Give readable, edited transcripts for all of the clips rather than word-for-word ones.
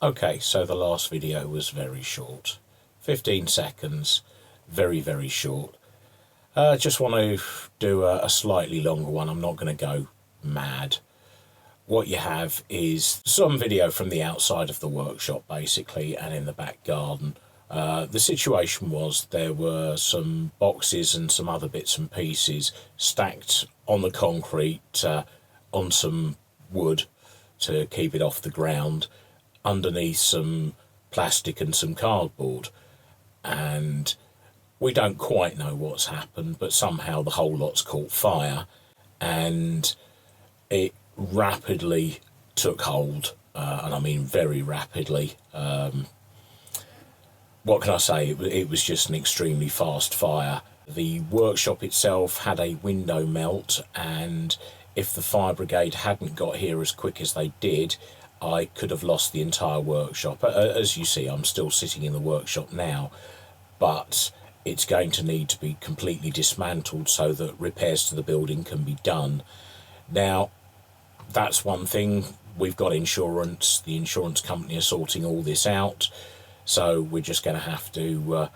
Okay, so the last video was very short. 15 seconds, very short. Just want to do a slightly longer one. I'm not going to go mad. What you have is some video from the outside of the workshop, basically, and in the back garden. The situation was there were some boxes and some other bits and pieces stacked on the concrete on some wood to keep it off the ground, underneath some plastic and some cardboard. And we don't quite know what's happened, but somehow the whole lot's caught fire, and it rapidly took hold, and I mean very rapidly. What can I say? It was just an extremely fast fire. The workshop itself had a window melt, and if the fire brigade hadn't got here as quick as they did, I could have lost the entire workshop. As you see, I'm still sitting in the workshop now, but it's going to need to be completely dismantled so that repairs to the building can be done. Now, that's one thing. We've got insurance. The insurance company are sorting all this out. So we're just going to have to,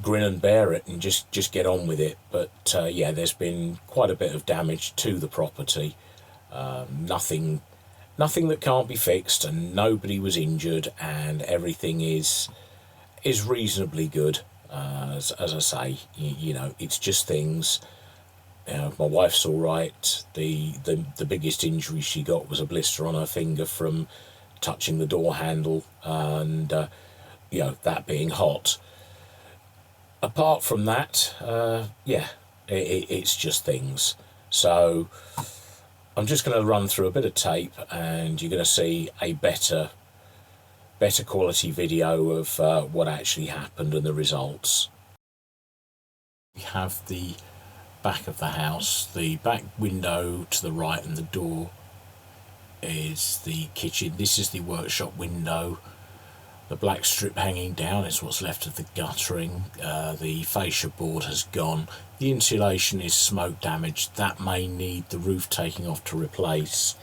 grin and bear it and just get on with it. But yeah, there's been quite a bit of damage to the property. Nothing that can't be fixed, and nobody was injured, and everything is reasonably good. As I say, you know, it's just things. My wife's all right. The biggest injury she got was a blister on her finger from touching the door handle, and that being hot. Apart from that, it's just things. So I'm just going to run through a bit of tape, and you're going to see a better quality video of what actually happened and the results. We have the back of the house. The back window to the right and the door is the kitchen. This is the workshop window. The black strip hanging down is what's left of the guttering. The fascia board has gone. The insulation is smoke damaged. That may need the roof taking off to replace.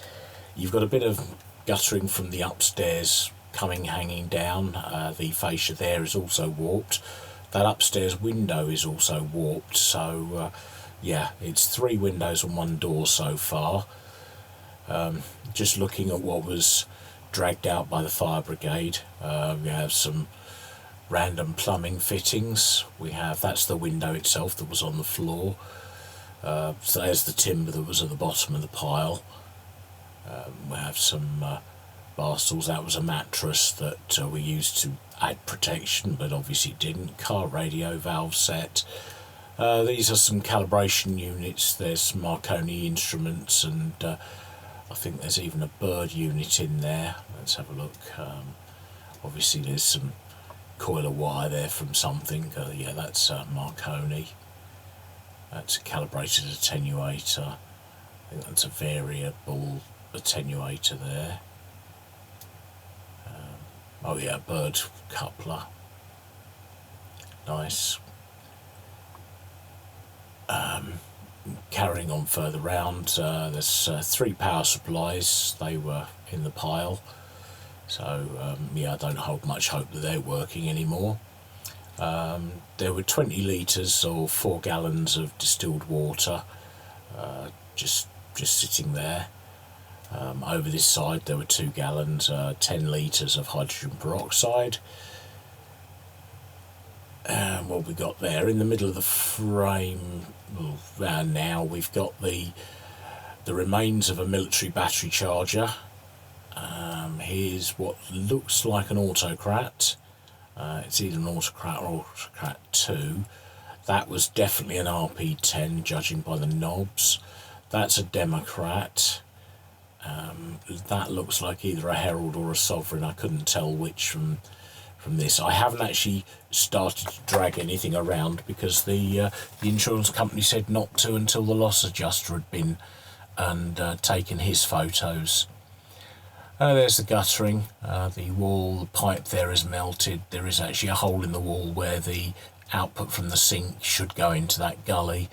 You've got a bit of guttering from the upstairs hanging down. The fascia there is also warped. That upstairs window is also warped. So yeah, it's 3 windows and 1 door so far. Just looking at what was dragged out by the fire brigade, we have some random plumbing fittings. That's the window itself that was on the floor. So there's the timber that was at the bottom of the pile. We have some bar stools. That was a mattress that we used to add protection, but obviously it didn't. Car radio valve set. These are some calibration units. There's some Marconi instruments, and I think there's even a bird unit in there. Let's have a look. Obviously there's some coil of wire there from something. Yeah, that's Marconi. That's a calibrated attenuator. I think that's a variable attenuator there. Oh yeah, bird coupler. Nice. Carrying on further round, there's 3 power supplies. They were in the pile, so yeah, I don't hold much hope that they're working anymore. There were 20 litres or 4 gallons of distilled water just sitting there. Over this side there were 2 gallons, 10 litres of hydrogen peroxide. And what we got there in the middle of the frame, now we've got the remains of a military battery charger. Here's what looks like an autocrat. It's either an autocrat or autocrat 2. That was definitely an RP10, judging by the knobs. That's a Democrat. That looks like either a Herald or a Sovereign. I couldn't tell which from this. I haven't actually started to drag anything around because the insurance company said not to until the loss adjuster had been and taken his photos. There's the guttering. The wall, the pipe there is melted. There is actually a hole in the wall where the output from the sink should go into that gully.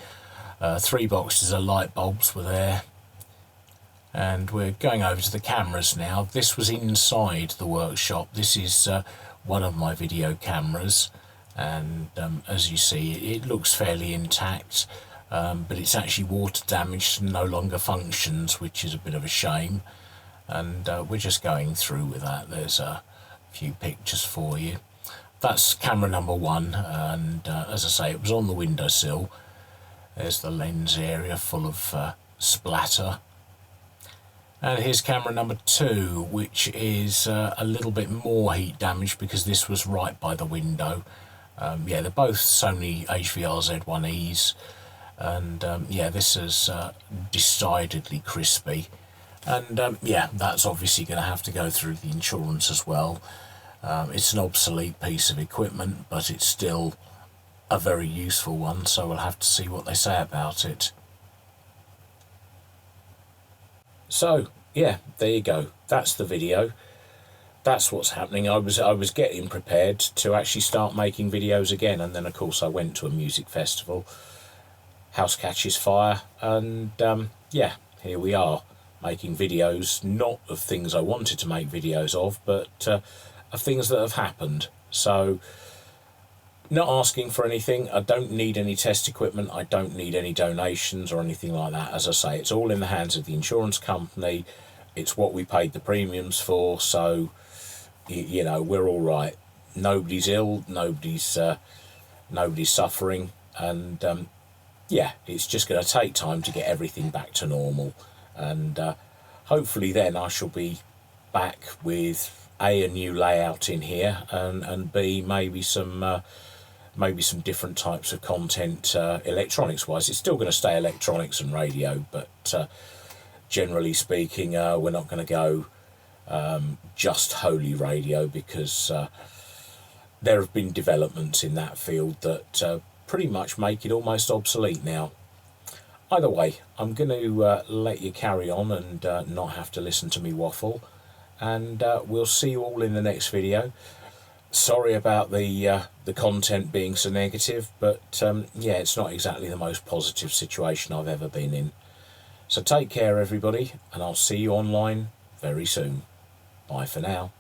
3 boxes of light bulbs were there. And we're going over to the cameras now. This was inside the workshop. This is one of my video cameras, and as you see, it looks fairly intact, but it's actually water damaged and no longer functions, which is a bit of a shame. And we're just going through with that. There's a few pictures for you. That's camera number 1, and as I say, it was on the windowsill. There's the lens area full of splatter. And here's camera number 2, which is a little bit more heat damage because this was right by the window. Yeah, they're both Sony HVR Z1Es, and yeah, this is decidedly crispy. And yeah, that's obviously going to have to go through the insurance as well. It's an obsolete piece of equipment, but it's still a very useful one, so we'll have to see what they say about it. So yeah, there you go. That's the video. That's what's happening. I was getting prepared to actually start making videos again, and then of course I went to a music festival. House catches fire, and yeah, here we are making videos, not of things I wanted to make videos of, but of things that have happened. So, not asking for anything. I don't need any test equipment. I don't need any donations or anything like that. As I say, it's all in the hands of the insurance company. It's what we paid the premiums for, so you know, we're all right. Nobody's ill, nobody's suffering, and yeah, it's just going to take time to get everything back to normal, and hopefully then I shall be back with a new layout in here, and B, maybe some different types of content electronics wise. It's still going to stay electronics and radio, but generally speaking, we're not going to go just wholly radio, because there have been developments in that field that pretty much make it almost obsolete now. Either way, I'm going to let you carry on and not have to listen to me waffle, and we'll see you all in the next video. Sorry about the content being so negative, but yeah, it's not exactly the most positive situation I've ever been in. So take care everybody, and I'll see you online very soon. Bye for now.